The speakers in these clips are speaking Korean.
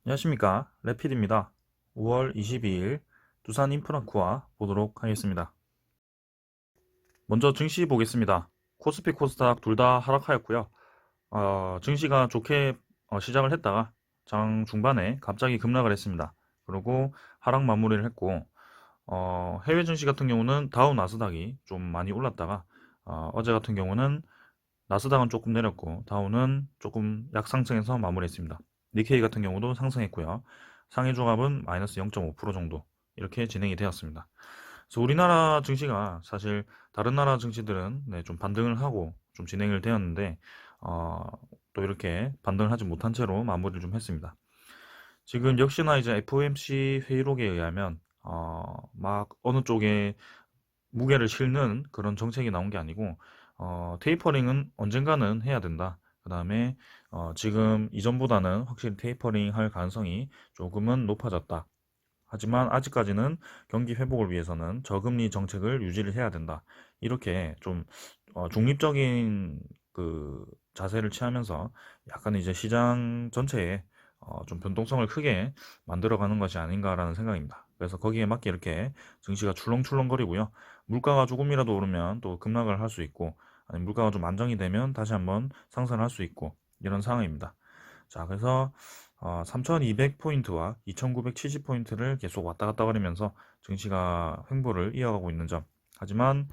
안녕하십니까, 레필입니다. 5월 22일 두산 인프라코아 보도록 하겠습니다. 먼저 증시 보겠습니다. 코스피 코스닥 둘 다 하락하였고요. 증시가 좋게 시작을 했다가 장 중반에 갑자기 급락을 했습니다. 그리고 하락 마무리를 했고, 해외 증시 같은 경우는 다우 나스닥이 좀 많이 올랐다가 어제 같은 경우는 나스닥은 조금 내렸고 다우는 조금 약상승해서 마무리했습니다. 니케이 같은 경우도 상승했고요. 상해 종합은 마이너스 0.5% 정도 이렇게 진행이 되었습니다. 그래서 우리나라 증시가 사실 다른 나라 증시들은 좀 반등을 하고 좀 진행을 되었는데 어, 또 이렇게 반등을 하지 못한 채로 마무리를 좀 했습니다. 지금 역시나 이제 FOMC 회의록에 의하면 막 어느 쪽에 무게를 실는 그런 정책이 나온 게 아니고 테이퍼링은 언젠가는 해야 된다. 그 다음에 지금 이전보다는 확실히 테이퍼링 할 가능성이 조금은 높아졌다. 하지만 아직까지는 경기 회복을 위해서는 저금리 정책을 유지를 해야 된다. 이렇게 좀 중립적인 그 자세를 취하면서 약간 이제 시장 전체에 좀 변동성을 크게 만들어가는 것이 아닌가라는 생각입니다. 그래서 거기에 맞게 이렇게 증시가 출렁출렁거리고요. 물가가 조금이라도 오르면 또 급락을 할 수 있고, 아니 물가가 좀 안정이 되면 다시 한번 상승을 할 수 있고 이런 상황입니다. 자, 그래서 3200포인트와 2970포인트를 계속 왔다 갔다 거리면서 증시가 횡보를 이어가고 있는 점. 하지만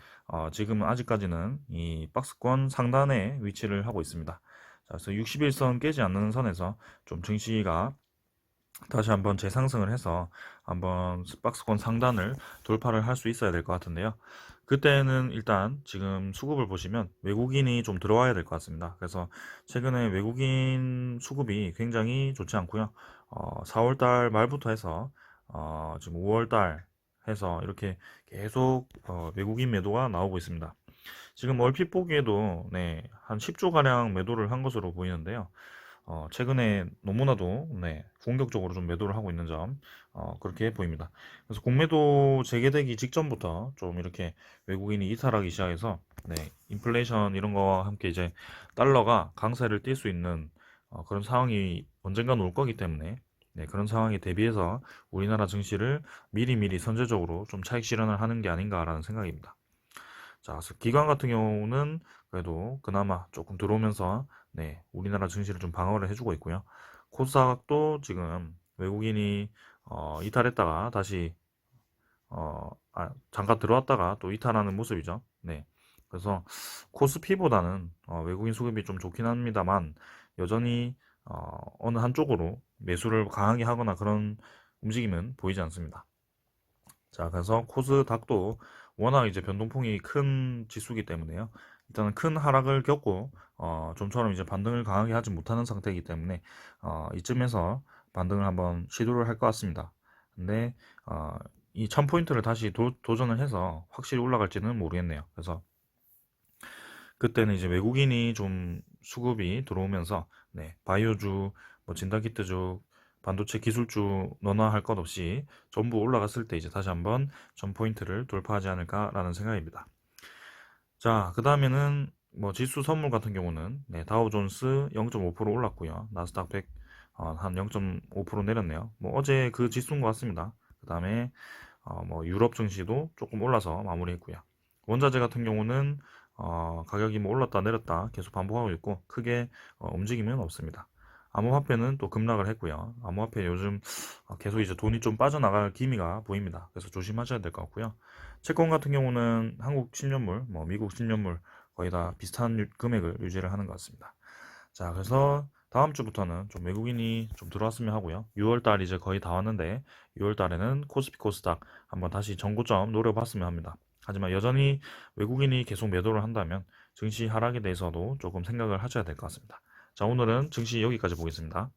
지금은 아직까지는 이 박스권 상단에 위치를 하고 있습니다. 자, 그래서 61선 깨지 않는 선에서 좀 증시가 다시 한번 재상승을 해서 한번 박스권 상단을 돌파를 할 수 있어야 될 것 같은데요. 그때는 일단 지금 수급을 보시면 외국인이 좀 들어와야 될 것 같습니다. 그래서 최근에 외국인 수급이 굉장히 좋지 않고요. 4월 달 말부터 해서 지금 5월 달 해서 이렇게 계속 외국인 매도가 나오고 있습니다. 지금 얼핏 보기에도 한 10조 가량 매도를 한 것으로 보이는데요. 최근에 너무나도 공격적으로 좀 매도를 하고 있는 점 그렇게 보입니다. 그래서 공매도 재개되기 직전부터 좀 이렇게 외국인이 이탈하기 시작해서 인플레이션 이런 거와 함께 이제 달러가 강세를 띌 수 있는 그런 상황이 언젠가 올 거기 때문에 그런 상황에 대비해서 우리나라 증시를 미리미리 선제적으로 좀 차익 실현을 하는 게 아닌가라는 생각입니다. 자, 그래서 기관 같은 경우는 그래도 그나마 조금 들어오면서 우리나라 증시를 좀 방어를 해주고 있고요. 코스닥도 지금 외국인이 이탈했다가 다시 잠깐 들어왔다가 또 이탈하는 모습이죠. 네. 그래서 코스피보다는 외국인 수급이 좀 좋긴 합니다만 여전히 어느 한쪽으로 매수를 강하게 하거나 그런 움직임은 보이지 않습니다. 자, 그래서 코스닥도 워낙 이제 변동폭이 큰 지수기 때문에요. 일단은 큰 하락을 겪고 좀처럼 이제 반등을 강하게 하지 못하는 상태이기 때문에 이쯤에서 반등을 한번 시도를 할 것 같습니다. 근데 이 1000포인트를 다시 도전을 해서 확실히 올라갈지는 모르겠네요. 그래서 그때는 이제 외국인이 좀 수급이 들어오면서 바이오주, 뭐 진단키트주, 반도체 기술주 너나 할 것 없이 전부 올라갔을 때 이제 다시 한번 전 포인트를 돌파하지 않을까라는 생각입니다. 자, 그 다음에는 뭐 지수 선물 같은 경우는 다우존스 0.5% 올랐고요. 나스닥 100 한 0.5% 내렸네요. 뭐 어제 그 지수인 것 같습니다. 그 다음에 뭐 유럽 증시도 조금 올라서 마무리했고요. 원자재 같은 경우는 가격이 뭐 올랐다 내렸다 계속 반복하고 있고 크게 움직임은 없습니다. 암호화폐는 또 급락을 했고요. 암호화폐 요즘 계속 이제 돈이 좀 빠져나갈 기미가 보입니다. 그래서 조심하셔야 될 것 같고요. 채권 같은 경우는 한국 10년물, 뭐 미국 10년물 거의 다 비슷한 금액을 유지를 하는 것 같습니다. 자, 그래서 다음 주부터는 좀 외국인이 좀 들어왔으면 하고요. 6월 달 이제 거의 다 왔는데 6월 달에는 코스피 코스닥 한번 다시 정고점 노려봤으면 합니다. 하지만 여전히 외국인이 계속 매도를 한다면 증시 하락에 대해서도 조금 생각을 하셔야 될 것 같습니다. 자, 오늘은 증시 여기까지 보겠습니다.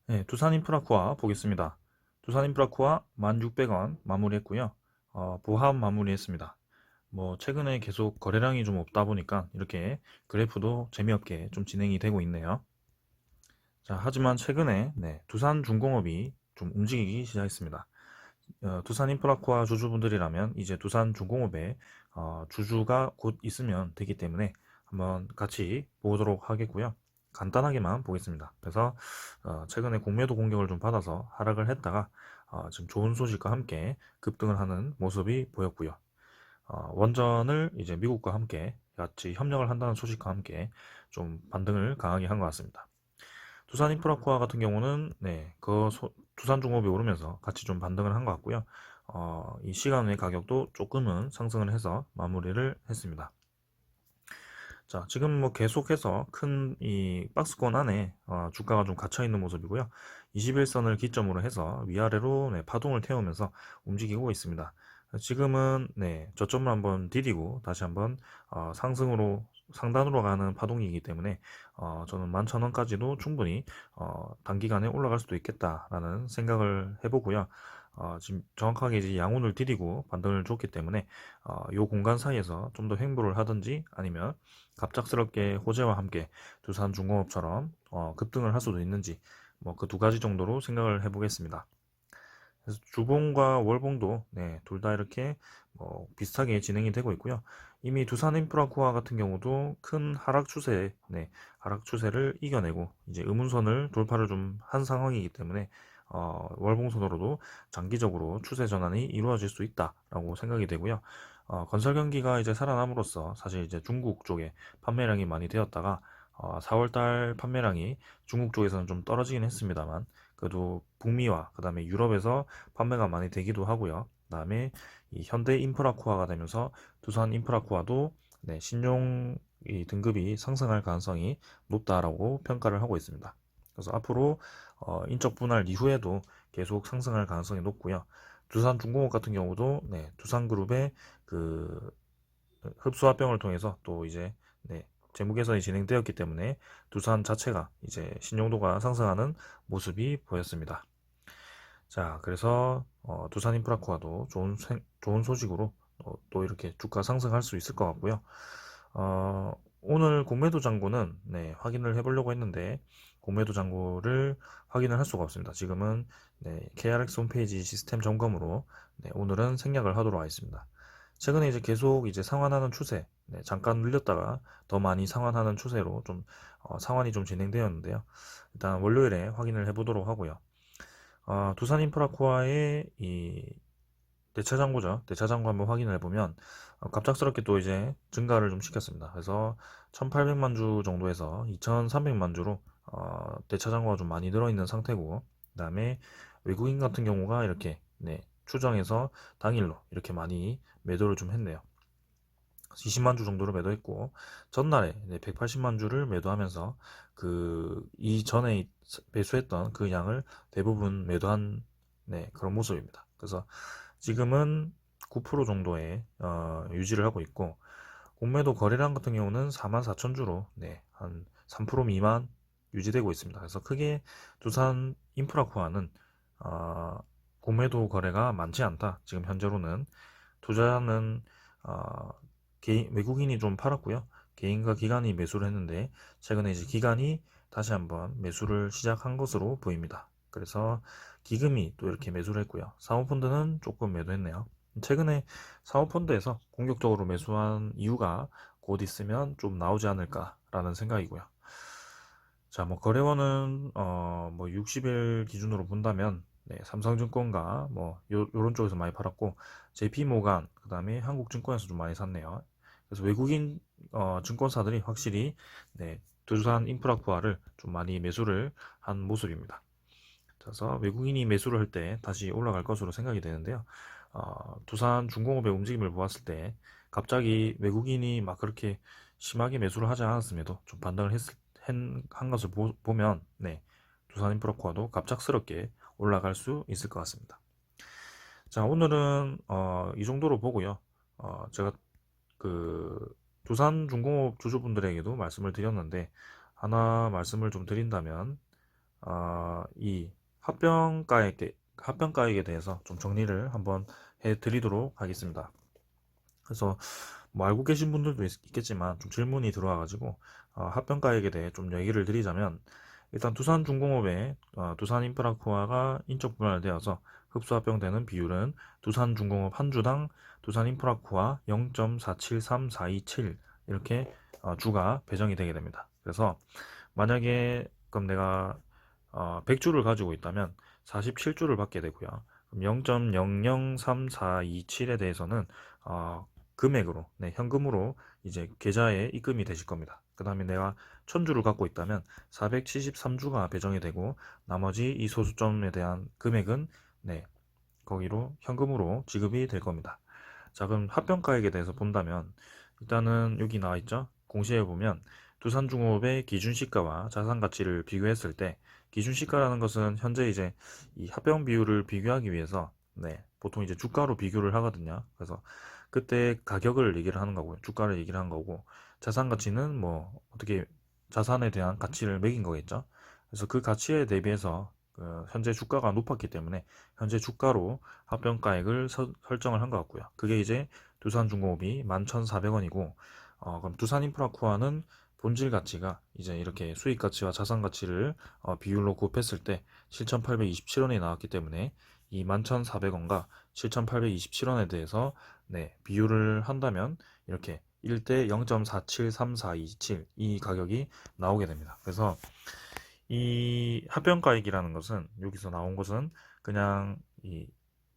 네, 두산인프라코아 보겠습니다. 두산인프라코아 1600원 마무리했고요. 보합 마무리했습니다. 뭐 최근에 계속 거래량이 좀 없다 보니까 이렇게 그래프도 재미없게 좀 진행이 되고 있네요. 자, 하지만 최근에 두산중공업이 좀 움직이기 시작했습니다. 두산인프라코아 주주분들이라면 이제 두산중공업의 주주가 곧 있으면 되기 때문에 한번 같이 보도록 하겠고요. 간단하게만 보겠습니다. 그래서 최근에 공매도 공격을 좀 받아서 하락을 했다가 지금 좋은 소식과 함께 급등을 하는 모습이 보였고요. 원전을 이제 미국과 함께 같이 협력을 한다는 소식과 함께 좀 반등을 강하게 한 것 같습니다. 두산인프라코아 같은 경우는 두산중공업이 오르면서 같이 좀 반등을 한 것 같고요. 이 시간 외 가격도 조금은 상승을 해서 마무리를 했습니다. 자, 지금 뭐 계속해서 큰 이 박스권 안에 주가가 좀 갇혀 있는 모습이고요. 21선을 기점으로 해서 위아래로 파동을 태우면서 움직이고 있습니다. 지금은 저점을 한번 디디고 다시 한번 상승으로 상단으로 가는 파동이기 때문에 저는 11,000원까지도 충분히 단기간에 올라갈 수도 있겠다라는 생각을 해보고요. 지금 정확하게 이제 양운을 디디고 반등을 줬기 때문에 요 공간 사이에서 좀 더 횡보를 하든지 아니면 갑작스럽게 호재와 함께 두산중공업처럼 급등을 할 수도 있는지 뭐 그 두 가지 정도로 생각을 해보겠습니다. 그래서 주봉과 월봉도 둘 다 이렇게 뭐 비슷하게 진행이 되고 있고요. 이미 두산인프라코아 같은 경우도 큰 하락 추세를 이겨내고 이제 음운선을 돌파를 좀 한 상황이기 때문에 월봉선으로도 장기적으로 추세 전환이 이루어질 수 있다라고 생각이 되고요. 건설 경기가 이제 살아남으로써 사실 이제 중국 쪽에 판매량이 많이 되었다가 4월달 판매량이 중국 쪽에서는 좀 떨어지긴 했습니다만 그래도 북미와 그 다음에 유럽에서 판매가 많이 되기도 하고요. 그 다음에 이 현대 인프라코아가 되면서 두산 인프라코아도 신용 이 등급이 상승할 가능성이 높다라고 평가를 하고 있습니다. 그래서 앞으로 인적 분할 이후에도 계속 상승할 가능성이 높고요. 두산중공업 같은 경우도 두산그룹의 그 흡수합병을 통해서 또 이제 재무 개선이 진행되었기 때문에 두산 자체가 이제 신용도가 상승하는 모습이 보였습니다. 자, 그래서 두산인프라코아도 좋은 소식으로 또 이렇게 주가 상승할 수 있을 것 같고요. 오늘 공매도 잔고는 확인을 해보려고 했는데 공매도 잔고를 확인을 할 수가 없습니다. 지금은 KRX 홈페이지 시스템 점검으로 오늘은 생략을 하도록 하겠습니다. 최근에 이제 계속 이제 상환하는 추세, 잠깐 늘렸다가 더 많이 상환하는 추세로 좀 상환이 좀 진행되었는데요. 일단 월요일에 확인을 해보도록 하고요. 두산인프라코아의 이 대차장고죠. 대차장고 한번 확인을 해보면 갑작스럽게 또 이제 증가를 좀 시켰습니다. 그래서 1800만 주 정도에서 2300만 주로 대차장고가 좀 많이 들어있는 상태고 그 다음에 외국인 같은 경우가 이렇게 추정해서 당일로 이렇게 많이 매도를 좀 했네요. 20만 주 정도를 매도했고 전날에 180만 주를 매도하면서 그 이전에 매수했던 그 양을 대부분 매도한 그런 모습입니다. 그래서 지금은 9% 정도의 유지를 하고 있고 공매도 거래량 같은 경우는 44,000주로 한 3% 미만 유지되고 있습니다. 그래서 크게 두산 인프라코아는 공매도 거래가 많지 않다. 지금 현재로는 투자는 외국인이 좀 팔았고요. 개인과 기관이 매수를 했는데 최근에 이제 기관이 다시 한번 매수를 시작한 것으로 보입니다. 그래서 기금이 또 이렇게 매수를 했고요. 사모펀드는 조금 매도했네요. 최근에 사모펀드에서 공격적으로 매수한 이유가 곧 있으면 좀 나오지 않을까라는 생각이고요. 자, 뭐 거래원은 뭐 60일 기준으로 본다면 삼성증권과 뭐 요런 쪽에서 많이 팔았고 JP모간 그다음에 한국증권에서 좀 많이 샀네요. 그래서 외국인 증권사들이 확실히 두산 인프라코아를 좀 많이 매수를 한 모습입니다. 그래서 외국인이 매수를 할 때 다시 올라갈 것으로 생각이 되는데요. 두산 중공업의 움직임을 보았을 때 갑자기 외국인이 막 그렇게 심하게 매수를 하지 않았음에도 좀 반등을 한 것을 보면 두산 인프라코아도 갑작스럽게 올라갈 수 있을 것 같습니다. 자, 오늘은 이 정도로 보고요. 제가 그 두산중공업 주주분들에게도 말씀을 드렸는데 하나 말씀을 좀 드린다면 이 합병가액에 대해서 좀 정리를 한번 해드리도록 하겠습니다. 그래서 뭐 알고 계신 분들도 있겠지만 좀 질문이 들어와 가지고 합병가액에 대해 좀 얘기를 드리자면 일단 두산중공업의 두산인프라코아가 인적 분할되어서 흡수합병되는 비율은 두산중공업 한 주당 두산인프라코아 0.473427 이렇게 주가 배정이 되게 됩니다. 그래서 만약에 그럼 내가 100주를 가지고 있다면 47주를 받게 되고요. 그럼 0.003427에 대해서는 금액으로, 네, 현금으로 이제 계좌에 입금이 되실 겁니다. 그 다음에 내가 1000주를 갖고 있다면 473주가 배정이 되고 나머지 이 소수점에 대한 금액은, 네, 거기로 현금으로 지급이 될 겁니다. 자, 그럼 합병가액에 대해서 본다면 일단은 여기 나와 있죠. 공시에 보면 두산중공업의 기준시가와 자산가치를 비교했을 때, 기준시가라는 것은 현재 이제 이 합병 비율을 비교하기 위해서, 네, 보통 이제 주가로 비교를 하거든요. 그래서 그때 가격을 얘기를 하는 거고요. 주가를 얘기를 하는 거고, 자산가치는 뭐 어떻게 자산에 대한 가치를 매긴 거겠죠. 그래서 그 가치에 대비해서 현재 주가가 높았기 때문에 현재 주가로 합병가액을 설정을 한 것 같고요. 그게 이제 두산중공업이 11,400원이고, 그럼 두산인프라코아는 본질 가치가 이제 이렇게 수익 가치와 자산 가치를 비율로 곱했을 때 7,827원이 나왔기 때문에 이 11,400원과 7,827원에 대해서, 네, 비율을 한다면 이렇게 1대 0.473427 이 가격이 나오게 됩니다. 그래서 이 합병가액이라는 것은, 여기서 나온 것은 그냥 이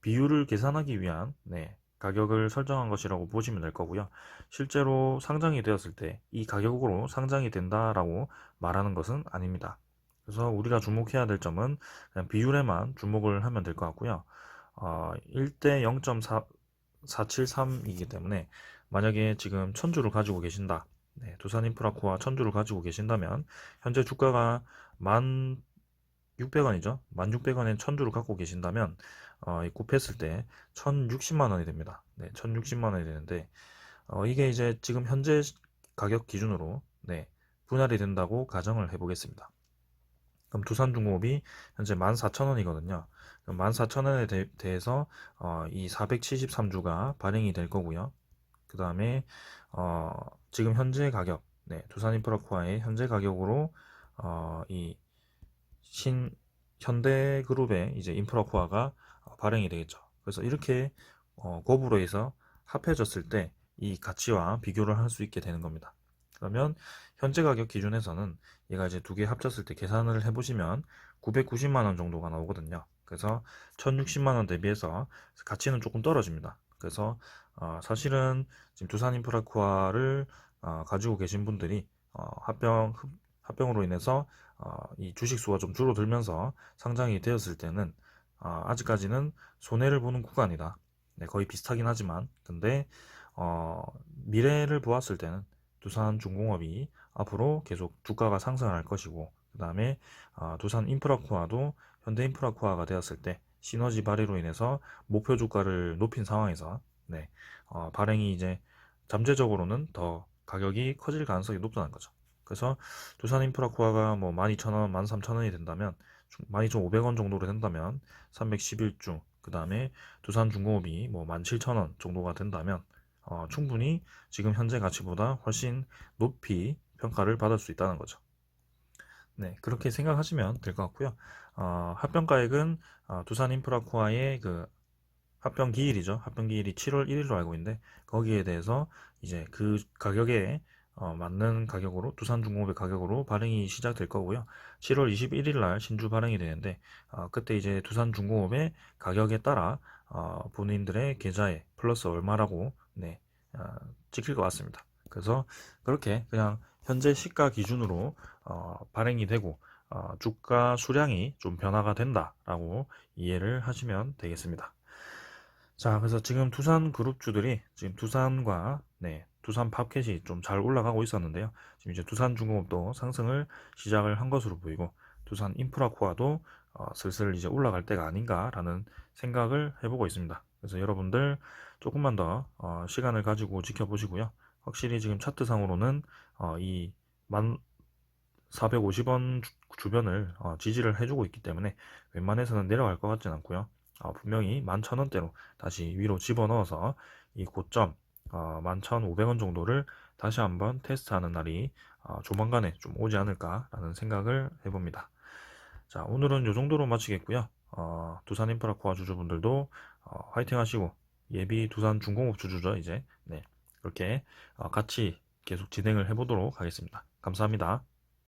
비율을 계산하기 위한, 네, 가격을 설정한 것이라고 보시면 될 거고요. 실제로 상장이 되었을 때 이 가격으로 상장이 된다라고 말하는 것은 아닙니다. 그래서 우리가 주목해야 될 점은 그냥 비율에만 주목을 하면 될 것 같고요. 1대 0.473이기 때문에 만약에 지금 1000주를 가지고 계신다. 네, 두산인프라코아 1000주를 가지고 계신다면 현재 주가가 1600원이죠. 1600원에 1000주를 갖고 계신다면 곱했을 때 1060만 원이 됩니다. 네, 1060만 원이 되는데 이게 이제 지금 현재 가격 기준으로, 네, 분할이 된다고 가정을 해보겠습니다. 그럼 두산중공업이 현재 14,000원이거든요. 그럼 14,000원에 대해서 이 473주가 발행이 될 거고요. 그 다음에 지금 현재 가격, 네, 두산인프라코아의 현재 가격으로 이 현대그룹의 이제 인프라코아가 발행이 되겠죠. 그래서 이렇게 곱으로 해서 합해졌을 때 이 가치와 비교를 할 수 있게 되는 겁니다. 그러면 현재 가격 기준에서는 얘가 이제 두 개 합쳤을 때 계산을 해보시면 990만 원 정도가 나오거든요. 그래서 1060만 원 대비해서 가치는 조금 떨어집니다. 그래서 사실은 지금 두산인프라코아를 가지고 계신 분들이 합병으로 인해서 이 주식 수가 좀 줄어들면서 상장이 되었을 때는 아직까지는 손해를 보는 구간이다. 네, 거의 비슷하긴 하지만, 근데 미래를 보았을 때는 두산중공업이 앞으로 계속 주가가 상승할 것이고, 그 다음에 두산인프라코아도 현대인프라코아가 되었을 때 시너지 발휘로 인해서 목표 주가를 높인 상황에서, 네, 발행이 이제 잠재적으로는 더 가격이 커질 가능성이 높다는 거죠. 그래서 두산인프라코아가 뭐 12,000원, 13,000원이 된다면, 12,500원 정도로 된다면 311주, 그 다음에 두산중공업이 뭐 17,000원 정도가 된다면 충분히 지금 현재 가치보다 훨씬 높이 평가를 받을 수 있다는 거죠. 네, 그렇게 생각하시면 될 것 같고요. 합병가액은 두산인프라코아의 그 합병 기일이죠. 합병 기일이 7월 1일로 알고 있는데 거기에 대해서 이제 그 가격에 맞는 가격으로, 두산중공업의 가격으로 발행이 시작될 거고요. 7월 21일 날 신주 발행이 되는데 그때 이제 두산중공업의 가격에 따라 본인들의 계좌에 플러스 얼마라고, 네, 찍힐 것 같습니다. 그래서 그렇게 그냥 현재 시가 기준으로 발행이 되고 주가 수량이 좀 변화가 된다라고 이해를 하시면 되겠습니다. 자, 그래서 지금 두산 그룹주들이 지금 두산과, 네, 두산 팝켓이 좀 잘 올라가고 있었는데요. 지금 이제 두산중공업도 상승을 시작을 한 것으로 보이고 두산 인프라코아도 슬슬 이제 올라갈 때가 아닌가라는 생각을 해보고 있습니다. 그래서 여러분들 조금만 더 시간을 가지고 지켜보시고요. 확실히 지금 차트상으로는 이 450원 주변을 지지를 해주고 있기 때문에 웬만해서는 내려갈 것 같진 않고요. 분명히 11,000원대로 다시 위로 집어넣어서 이 고점 11,500원 정도를 다시 한번 테스트하는 날이 조만간에 좀 오지 않을까라는 생각을 해봅니다. 자, 오늘은 이 정도로 마치겠고요. 두산인프라코아 주주분들도 화이팅 하시고, 예비 두산중공업 주주죠, 이제. 네, 그렇게 같이 계속 진행을 해보도록 하겠습니다. 감사합니다.